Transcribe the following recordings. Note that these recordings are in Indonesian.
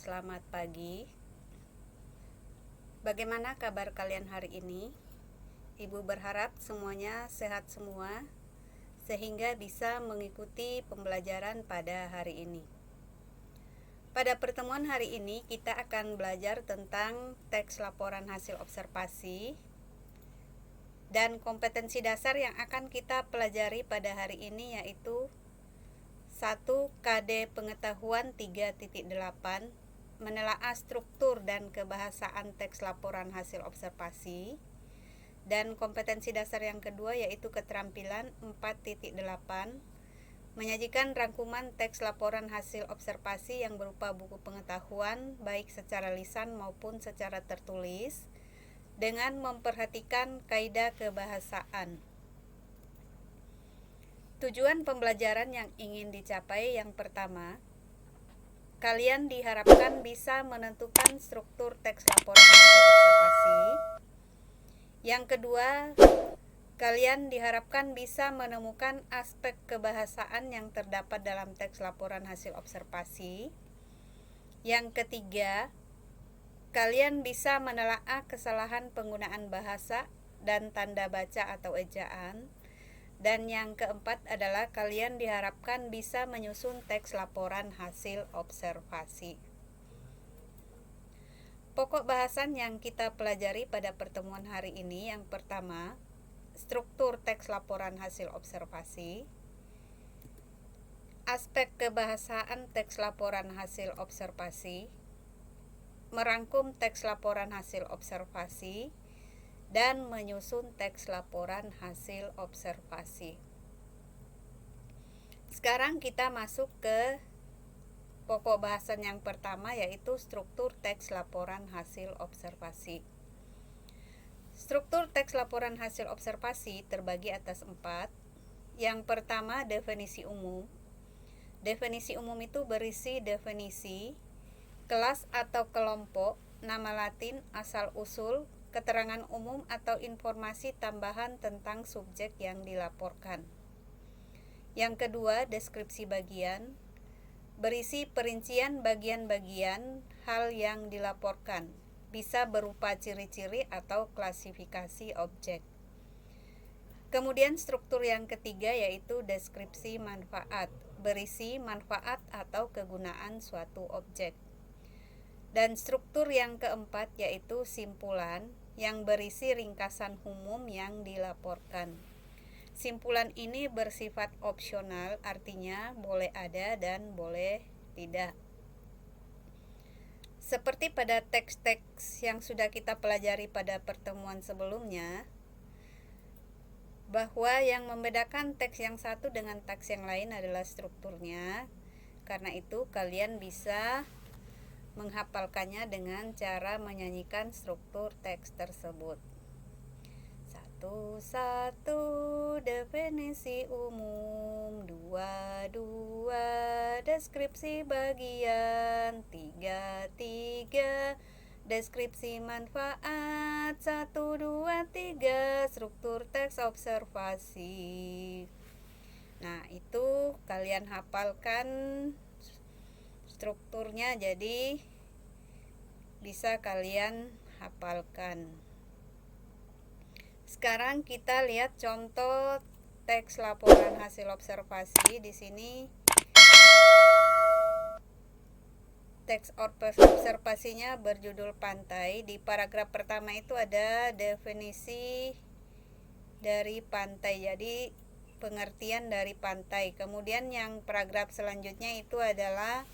selamat pagi. Bagaimana kabar kalian hari ini? Ibu berharap semuanya sehat semua, sehingga bisa mengikuti pembelajaran pada hari ini. Pada pertemuan hari ini, kita akan belajar tentang teks laporan hasil observasi dan kompetensi dasar yang akan kita pelajari pada hari ini, yaitu 1. KD Pengetahuan 3.8, menelaah struktur dan kebahasaan teks laporan hasil observasi. Dan kompetensi dasar yang kedua yaitu keterampilan 4.8, menyajikan rangkuman teks laporan hasil observasi yang berupa buku pengetahuan baik secara lisan maupun secara tertulis dengan memperhatikan kaidah kebahasaan. Tujuan pembelajaran yang ingin dicapai yang pertama, kalian diharapkan bisa menentukan struktur teks laporan hasil observasi. Yang kedua, kalian diharapkan bisa menemukan aspek kebahasaan yang terdapat dalam teks laporan hasil observasi. Yang ketiga, kalian bisa menelaah kesalahan penggunaan bahasa dan tanda baca atau ejaan. Dan yang keempat adalah kalian diharapkan bisa menyusun teks laporan hasil observasi. Pokok bahasan yang kita pelajari pada pertemuan hari ini yang pertama, struktur teks laporan hasil observasi, aspek kebahasaan teks laporan hasil observasi, merangkum teks laporan hasil observasi, dan menyusun teks laporan hasil observasi. Sekarang kita masuk ke pokok bahasan yang pertama, yaitu struktur teks laporan hasil observasi. Struktur teks laporan hasil observasi terbagi atas 4. Yang pertama, definisi umum. Definisi umum itu berisi definisi, kelas atau kelompok, nama latin, asal-usul, keterangan umum atau informasi tambahan tentang subjek yang dilaporkan. Yang kedua, deskripsi bagian. Berisi perincian bagian-bagian hal yang dilaporkan, bisa berupa ciri-ciri atau klasifikasi objek. Kemudian struktur yang ketiga yaitu deskripsi manfaat, berisi manfaat atau kegunaan suatu objek. Dan struktur yang keempat yaitu simpulan, yang berisi ringkasan umum yang dilaporkan. Simpulan ini bersifat opsional, artinya boleh ada dan boleh tidak. Seperti pada teks-teks yang sudah kita pelajari pada pertemuan sebelumnya, bahwa yang membedakan teks yang satu dengan teks yang lain adalah strukturnya. Karena itu kalian bisa menghafalkannya dengan cara menyanyikan struktur teks tersebut. 1. Definisi umum. 2. Deskripsi bagian. 3. Deskripsi manfaat. 1, 2, 3 struktur teks observasi. Nah, itu kalian hafalkan strukturnya, jadi bisa kalian hafalkan. Sekarang kita lihat contoh teks laporan hasil observasi. Di sini teks observasinya berjudul pantai. Di paragraf pertama itu ada definisi dari pantai, jadi pengertian dari pantai. Kemudian yang paragraf selanjutnya itu adalah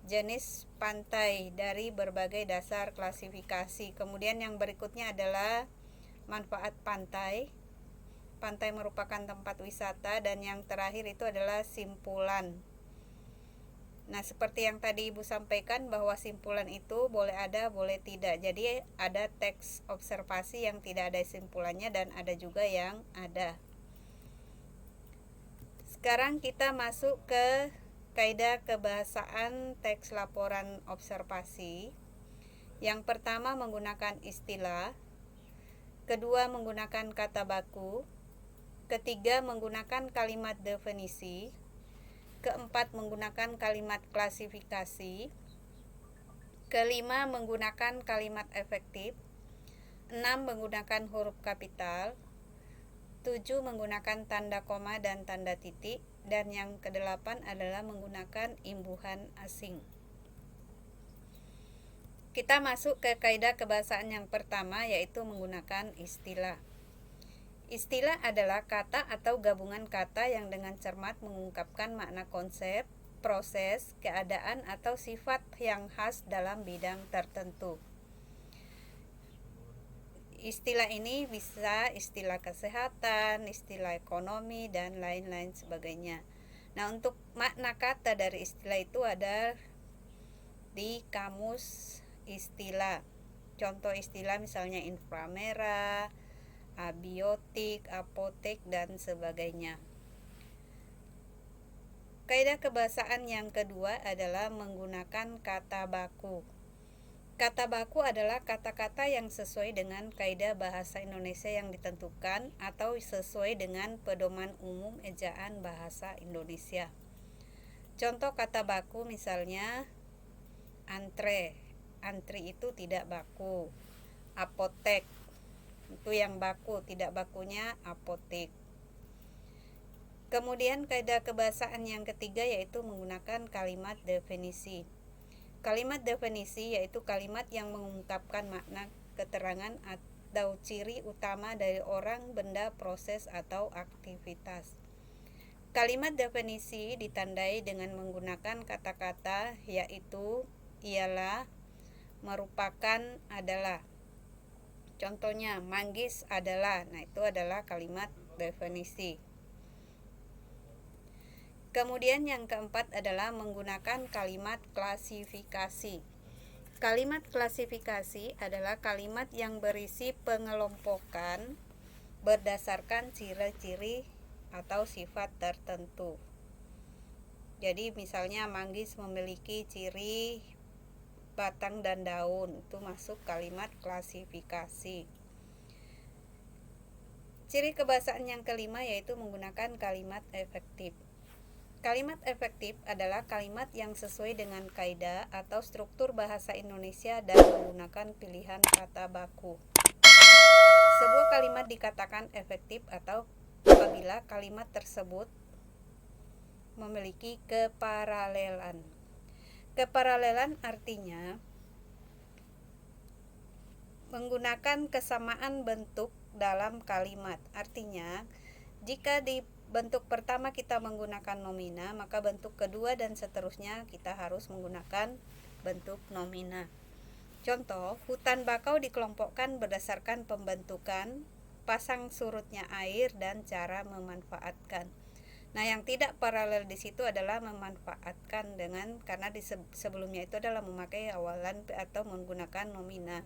jenis pantai dari berbagai dasar klasifikasi. Kemudian yang berikutnya adalah manfaat pantai. Pantai merupakan tempat wisata. Dan yang terakhir itu adalah simpulan. Nah, seperti yang tadi Ibu sampaikan bahwa simpulan itu boleh ada, boleh tidak. Jadi ada teks observasi yang tidak ada simpulannya dan ada juga yang ada. Sekarang kita masuk ke kaidah kebahasaan teks laporan observasi. Yang pertama menggunakan istilah. Kedua menggunakan kata baku. Ketiga menggunakan kalimat definisi. Keempat menggunakan kalimat klasifikasi. Kelima, menggunakan kalimat efektif. 6, menggunakan huruf kapital. 7, menggunakan tanda koma dan tanda titik. Dan yang kedelapan adalah menggunakan imbuhan asing. Kita masuk ke kaidah kebahasaan yang pertama, yaitu menggunakan istilah. Istilah adalah kata atau gabungan kata yang dengan cermat mengungkapkan makna konsep, proses, keadaan, atau sifat yang khas dalam bidang tertentu. Istilah ini bisa istilah kesehatan, istilah ekonomi, dan lain-lain sebagainya. Nah, untuk makna kata dari istilah itu ada di kamus istilah. Contoh istilah misalnya inframerah, abiotik, apotek, dan sebagainya. Kaidah kebahasaan yang kedua adalah menggunakan kata baku. Kata baku adalah kata-kata yang sesuai dengan kaidah bahasa Indonesia yang ditentukan atau sesuai dengan pedoman umum ejaan bahasa Indonesia. Contoh kata baku misalnya antre. Antri itu tidak baku. Apotek itu yang baku, tidak bakunya apotek. Kemudian kaidah kebahasaan yang ketiga yaitu menggunakan kalimat definisi. Kalimat definisi yaitu kalimat yang mengungkapkan makna, keterangan atau ciri utama dari orang, benda, proses, atau aktivitas. Kalimat definisi ditandai dengan menggunakan kata-kata yaitu ialah, merupakan, adalah. Contohnya manggis adalah. Nah, itu adalah kalimat definisi. Kemudian yang keempat adalah menggunakan kalimat klasifikasi. Kalimat klasifikasi adalah kalimat yang berisi pengelompokan berdasarkan ciri-ciri atau sifat tertentu. Jadi misalnya manggis memiliki ciri batang dan daun, itu masuk kalimat klasifikasi. Ciri kebahasaan yang kelima yaitu menggunakan kalimat efektif. Kalimat efektif adalah kalimat yang sesuai dengan kaidah atau struktur bahasa Indonesia dan menggunakan pilihan kata baku. Sebuah kalimat dikatakan efektif atau apabila kalimat tersebut memiliki keparalelan. Keparalelan artinya menggunakan kesamaan bentuk dalam kalimat. Artinya, jika di bentuk pertama kita menggunakan nomina, maka bentuk kedua dan seterusnya kita harus menggunakan bentuk nomina. Contoh, hutan bakau dikelompokkan berdasarkan pembentukan, pasang surutnya air, dan cara memanfaatkan. Nah, yang tidak paralel di situ adalah memanfaatkan dengan, karena di sebelumnya itu adalah memakai awalan atau menggunakan nomina.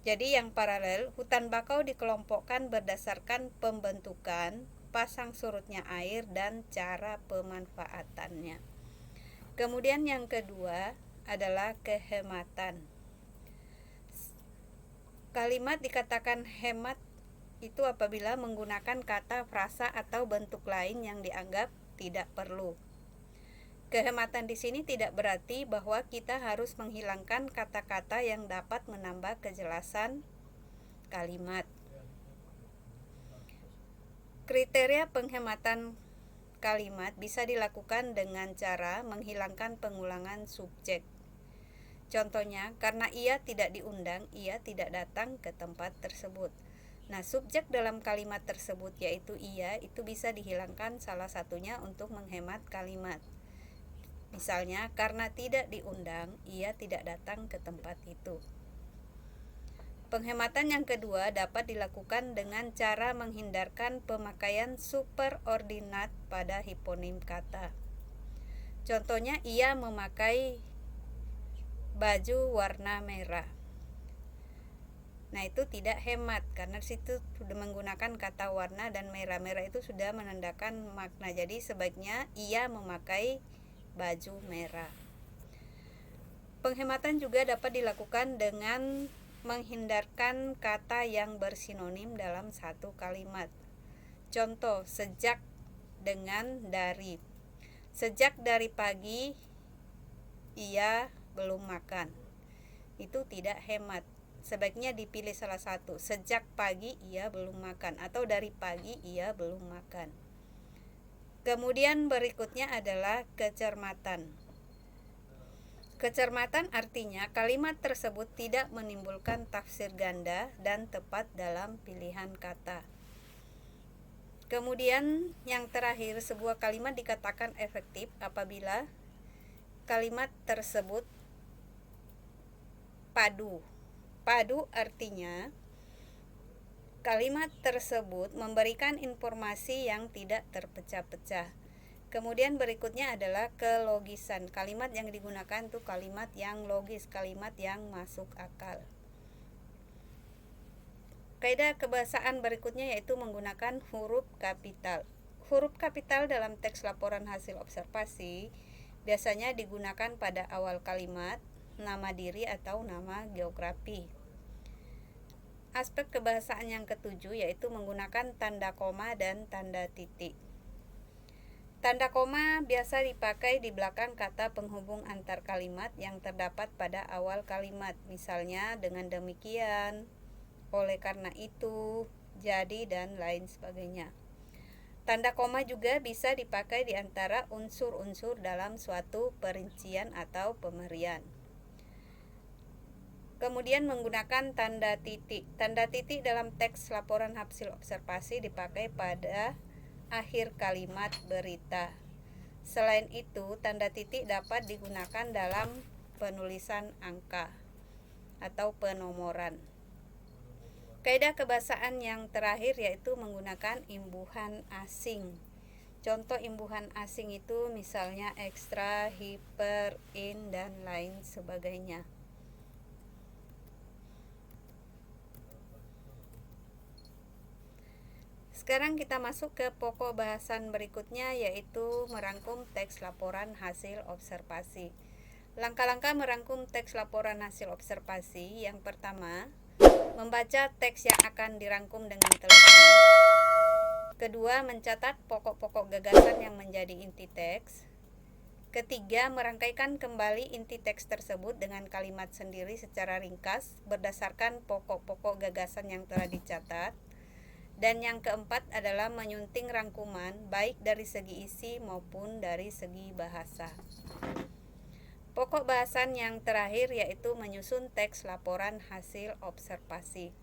Jadi yang paralel, hutan bakau dikelompokkan berdasarkan pembentukan, pasang surutnya air, dan cara pemanfaatannya. Kemudian yang kedua adalah kehematan. Kalimat dikatakan hemat itu apabila menggunakan kata, frasa, atau bentuk lain yang dianggap tidak perlu. Kehematan di sini tidak berarti bahwa kita harus menghilangkan kata-kata yang dapat menambah kejelasan kalimat. Kriteria penghematan kalimat bisa dilakukan dengan cara menghilangkan pengulangan subjek. Contohnya, karena ia tidak diundang, ia tidak datang ke tempat tersebut. Nah, subjek dalam kalimat tersebut yaitu ia, itu bisa dihilangkan salah satunya untuk menghemat kalimat. Misalnya, karena tidak diundang, ia tidak datang ke tempat itu. Penghematan yang kedua dapat dilakukan dengan cara menghindarkan pemakaian superordinat pada hiponim kata. Contohnya, ia memakai baju warna merah. Nah, itu tidak hemat karena situ sudah menggunakan kata warna dan merah-merah itu sudah menandakan makna. Jadi sebaiknya ia memakai baju merah. Penghematan juga dapat dilakukan dengan menghindarkan kata yang bersinonim dalam satu kalimat. Contoh, sejak dengan dari. Sejak dari pagi ia belum makan. itu tidak hemat. Sebaiknya dipilih salah satu. Sejak pagi ia belum makan, atau dari pagi ia belum makan. Kemudian berikutnya adalah kecermatan. Kecermatan artinya kalimat tersebut tidak menimbulkan tafsir ganda dan tepat dalam pilihan kata. Kemudian yang terakhir, sebuah kalimat dikatakan efektif apabila kalimat tersebut padu. Padu artinya kalimat tersebut memberikan informasi yang tidak terpecah-pecah. Kemudian berikutnya adalah kelogisan. Kalimat yang digunakan itu kalimat yang logis, kalimat yang masuk akal. Kaidah kebahasaan berikutnya yaitu menggunakan huruf kapital. Huruf kapital dalam teks laporan hasil observasi biasanya digunakan pada awal kalimat, nama diri atau nama geografi. Aspek kebahasaan yang ketujuh yaitu menggunakan tanda koma dan tanda titik. Tanda koma biasa dipakai di belakang kata penghubung antar kalimat yang terdapat pada awal kalimat, misalnya dengan demikian, oleh karena itu, jadi, dan lain sebagainya. Tanda koma juga bisa dipakai di antara unsur-unsur dalam suatu perincian atau pemberian. Kemudian menggunakan tanda titik. Tanda titik dalam teks laporan hasil observasi dipakai pada akhir kalimat berita. Selain itu, tanda titik dapat digunakan dalam penulisan angka atau penomoran. Kaidah kebahasaan yang terakhir yaitu menggunakan imbuhan asing. Contoh imbuhan asing itu misalnya ekstra, hiper, in, dan lain sebagainya. Sekarang kita masuk ke pokok bahasan berikutnya yaitu merangkum teks laporan hasil observasi. Langkah-langkah merangkum teks laporan hasil observasi. Yang pertama, membaca teks yang akan dirangkum dengan teliti. Kedua, mencatat pokok-pokok gagasan yang menjadi inti teks. Ketiga, merangkaikan kembali inti teks tersebut dengan kalimat sendiri secara ringkas berdasarkan pokok-pokok gagasan yang telah dicatat. Dan yang keempat adalah menyunting rangkuman baik dari segi isi maupun dari segi bahasa. Pokok bahasan yang terakhir yaitu menyusun teks laporan hasil observasi.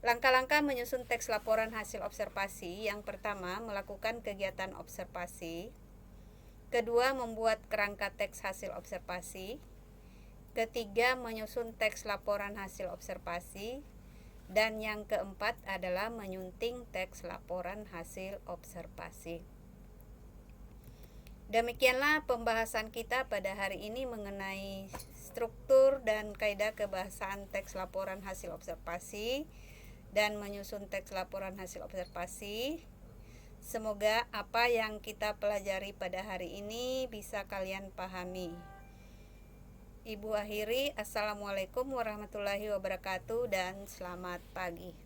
Langkah-langkah menyusun teks laporan hasil observasi. Yang pertama, melakukan kegiatan observasi. Kedua, membuat kerangka teks hasil observasi. Ketiga, menyusun teks laporan hasil observasi. Dan yang keempat adalah menyunting teks laporan hasil observasi. Demikianlah pembahasan kita pada hari ini mengenai struktur dan kaidah kebahasaan teks laporan hasil observasi dan menyusun teks laporan hasil observasi. Semoga apa yang kita pelajari pada hari ini bisa kalian pahami. Ibu akhiri, Assalamualaikum warahmatullahi wabarakatuh dan selamat pagi.